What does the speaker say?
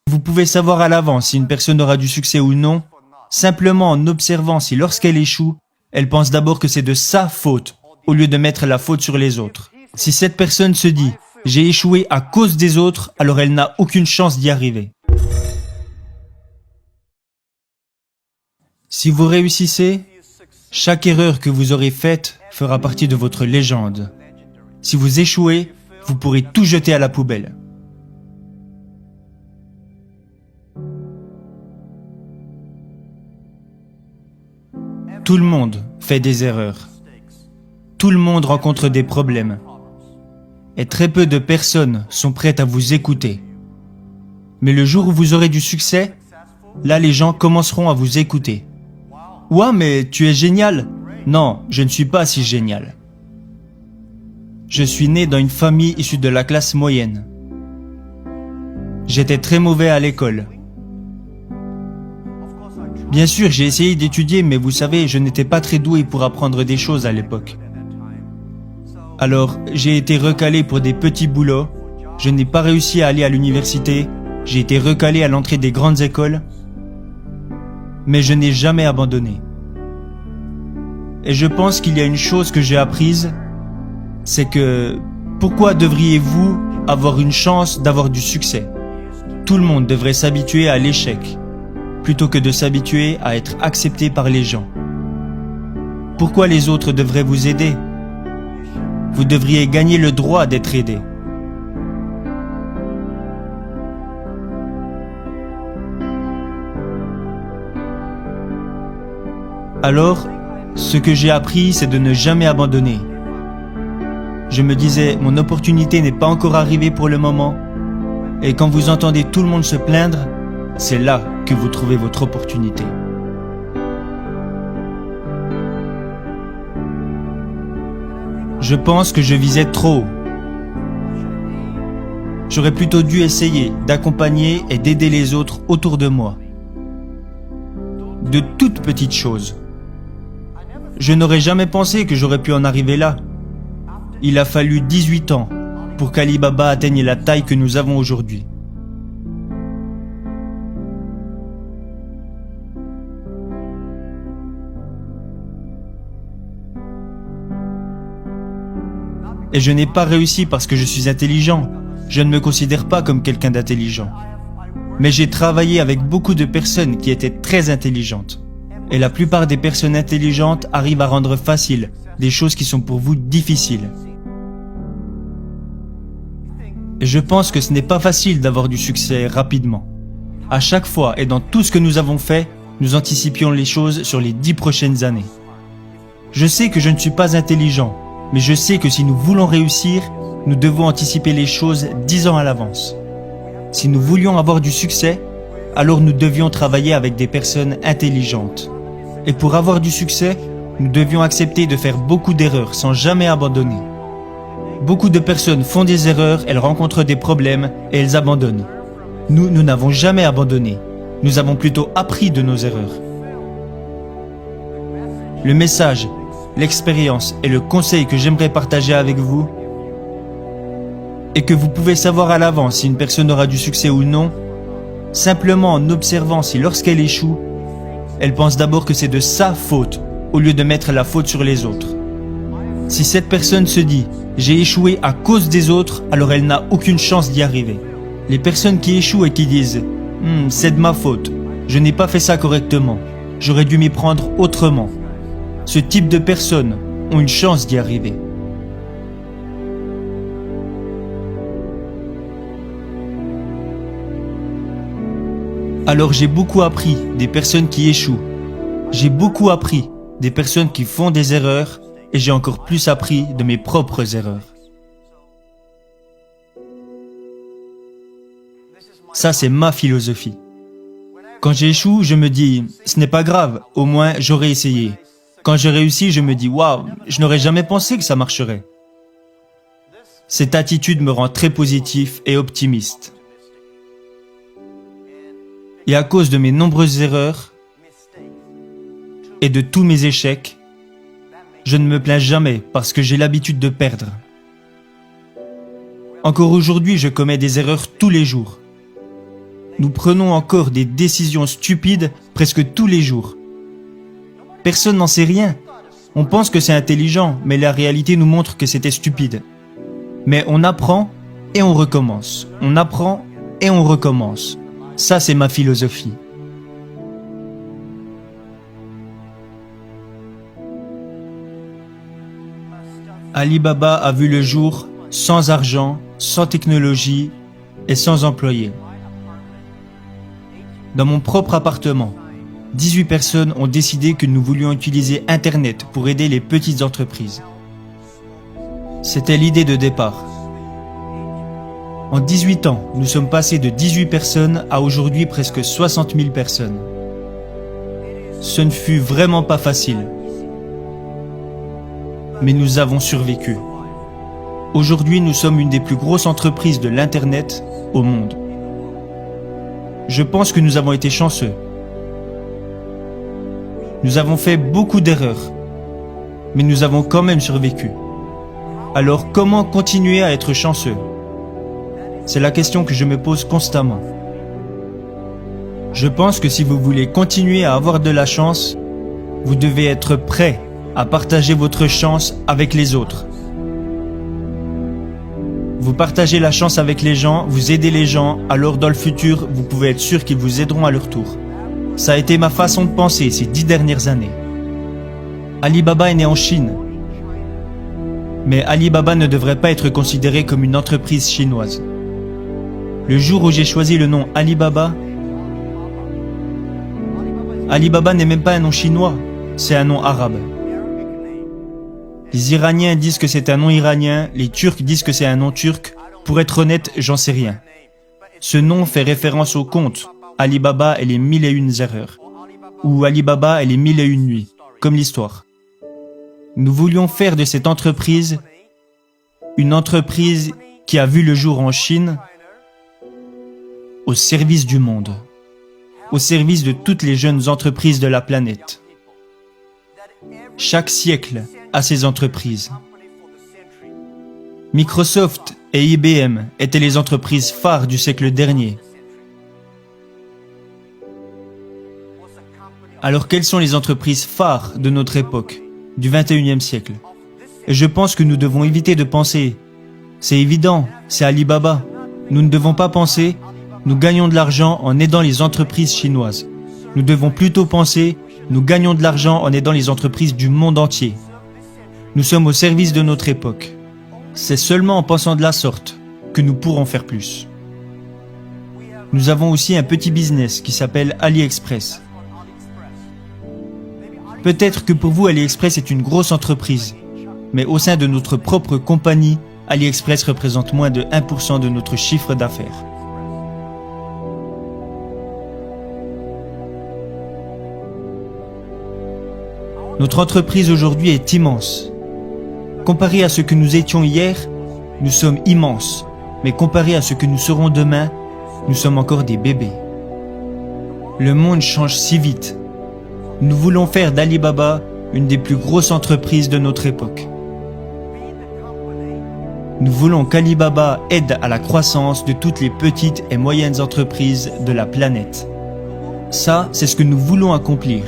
Vous pouvez savoir à l'avance si une personne aura du succès ou non, simplement en observant si lorsqu'elle échoue, elle pense d'abord que c'est de sa faute, au lieu de mettre la faute sur les autres. Si cette personne se dit « j'ai échoué à cause des autres », alors elle n'a aucune chance d'y arriver. Si vous réussissez, chaque erreur que vous aurez faite fera partie de votre légende. Si vous échouez, vous pourrez tout jeter à la poubelle. Tout le monde fait des erreurs. Tout le monde rencontre des problèmes. Et très peu de personnes sont prêtes à vous écouter. Mais le jour où vous aurez du succès, là les gens commenceront à vous écouter. « Ouah, mais tu es génial !» Non, je ne suis pas si génial. Je suis né dans une famille issue de la classe moyenne. J'étais très mauvais à l'école. Bien sûr, j'ai essayé d'étudier, mais vous savez, je n'étais pas très doué pour apprendre des choses à l'époque. Alors, j'ai été recalé pour des petits boulots, je n'ai pas réussi à aller à l'université, j'ai été recalé à l'entrée des grandes écoles, mais je n'ai jamais abandonné. Et je pense qu'il y a une chose que j'ai apprise, c'est que pourquoi devriez-vous avoir une chance d'avoir du succès? Tout le monde devrait s'habituer à l'échec, plutôt que de s'habituer à être accepté par les gens. Pourquoi les autres devraient vous aider? Vous devriez gagner le droit d'être aidé. Alors, ce que j'ai appris, c'est de ne jamais abandonner. Je me disais, mon opportunité n'est pas encore arrivée pour le moment. Et quand vous entendez tout le monde se plaindre, c'est là que vous trouvez votre opportunité. Je pense que je visais trop haut. J'aurais plutôt dû essayer d'accompagner et d'aider les autres autour de moi. De toutes petites choses. Je n'aurais jamais pensé que j'aurais pu en arriver là. Il a fallu 18 ans pour qu'Ali Baba atteigne la taille que nous avons aujourd'hui. Et je n'ai pas réussi parce que je suis intelligent. Je ne me considère pas comme quelqu'un d'intelligent. Mais j'ai travaillé avec beaucoup de personnes qui étaient très intelligentes. Et la plupart des personnes intelligentes arrivent à rendre facile des choses qui sont pour vous difficiles. Et je pense que ce n'est pas facile d'avoir du succès rapidement. À chaque fois et dans tout ce que nous avons fait, nous anticipions les choses sur les 10 prochaines années. Je sais que je ne suis pas intelligent, mais je sais que si nous voulons réussir, nous devons anticiper les choses 10 ans à l'avance. Si nous voulions avoir du succès, alors nous devions travailler avec des personnes intelligentes. Et pour avoir du succès, nous devions accepter de faire beaucoup d'erreurs sans jamais abandonner. Beaucoup de personnes font des erreurs, elles rencontrent des problèmes et elles abandonnent. Nous n'avons jamais abandonné. Nous avons plutôt appris de nos erreurs. Le message, l'expérience et le conseil que j'aimerais partager avec vous est que vous pouvez savoir à l'avance si une personne aura du succès ou non, simplement en observant si lorsqu'elle échoue, elle pense d'abord que c'est de sa faute, au lieu de mettre la faute sur les autres. Si cette personne se dit « j'ai échoué à cause des autres », alors elle n'a aucune chance d'y arriver. Les personnes qui échouent et qui disent « c'est de ma faute, je n'ai pas fait ça correctement, j'aurais dû m'y prendre autrement », ce type de personnes ont une chance d'y arriver. Alors j'ai beaucoup appris des personnes qui échouent. J'ai beaucoup appris des personnes qui font des erreurs et j'ai encore plus appris de mes propres erreurs. Ça, c'est ma philosophie. Quand j'échoue, je me dis « ce n'est pas grave, au moins j'aurais essayé ». Quand je réussis, je me dis « waouh, je n'aurais jamais pensé que ça marcherait ». Cette attitude me rend très positif et optimiste. Et à cause de mes nombreuses erreurs et de tous mes échecs, je ne me plains jamais parce que j'ai l'habitude de perdre. Encore aujourd'hui, je commets des erreurs tous les jours. Nous prenons encore des décisions stupides presque tous les jours. Personne n'en sait rien. On pense que c'est intelligent, mais la réalité nous montre que c'était stupide. Mais on apprend et on recommence. On apprend et on recommence. Ça, c'est ma philosophie. Alibaba a vu le jour sans argent, sans technologie et sans employés. Dans mon propre appartement, 18 personnes ont décidé que nous voulions utiliser Internet pour aider les petites entreprises. C'était l'idée de départ. En 18 ans, nous sommes passés de 18 personnes à aujourd'hui presque 60 000 personnes. Ce ne fut vraiment pas facile. Mais nous avons survécu. Aujourd'hui, nous sommes une des plus grosses entreprises de l'Internet au monde. Je pense que nous avons été chanceux. Nous avons fait beaucoup d'erreurs, mais nous avons quand même survécu. Alors comment continuer à être chanceux? C'est la question que je me pose constamment. Je pense que si vous voulez continuer à avoir de la chance, vous devez être prêt à partager votre chance avec les autres. Vous partagez la chance avec les gens, vous aidez les gens, alors dans le futur, vous pouvez être sûr qu'ils vous aideront à leur tour. Ça a été ma façon de penser ces 10 dernières années. Alibaba est né en Chine. Mais Alibaba ne devrait pas être considéré comme une entreprise chinoise. Le jour où j'ai choisi le nom Alibaba, Alibaba n'est même pas un nom chinois, c'est un nom arabe. Les Iraniens disent que c'est un nom iranien, les Turcs disent que c'est un nom turc. Pour être honnête, j'en sais rien. Ce nom fait référence au conte Alibaba et les 1001 erreurs, ou Alibaba et les 1001 nuits, comme l'histoire. Nous voulions faire de cette entreprise une entreprise qui a vu le jour en Chine, au service du monde, au service de toutes les jeunes entreprises de la planète. Chaque siècle a ses entreprises. Microsoft et IBM étaient les entreprises phares du siècle dernier. Alors quelles sont les entreprises phares de notre époque, du 21e siècle? Et je pense que nous devons éviter de penser « c'est évident, c'est Alibaba ». Nous ne devons pas penser « nous gagnons de l'argent en aidant les entreprises chinoises ». Nous devons plutôt penser « nous gagnons de l'argent en aidant les entreprises du monde entier ». Nous sommes au service de notre époque. C'est seulement en pensant de la sorte que nous pourrons faire plus. Nous avons aussi un petit business qui s'appelle AliExpress. Peut-être que pour vous AliExpress est une grosse entreprise, mais au sein de notre propre compagnie, AliExpress représente moins de 1% de notre chiffre d'affaires. Notre entreprise aujourd'hui est immense. Comparé à ce que nous étions hier, nous sommes immenses, mais comparé à ce que nous serons demain, nous sommes encore des bébés. Le monde change si vite. Nous voulons faire d'Alibaba une des plus grosses entreprises de notre époque. Nous voulons qu'Alibaba aide à la croissance de toutes les petites et moyennes entreprises de la planète. Ça, c'est ce que nous voulons accomplir.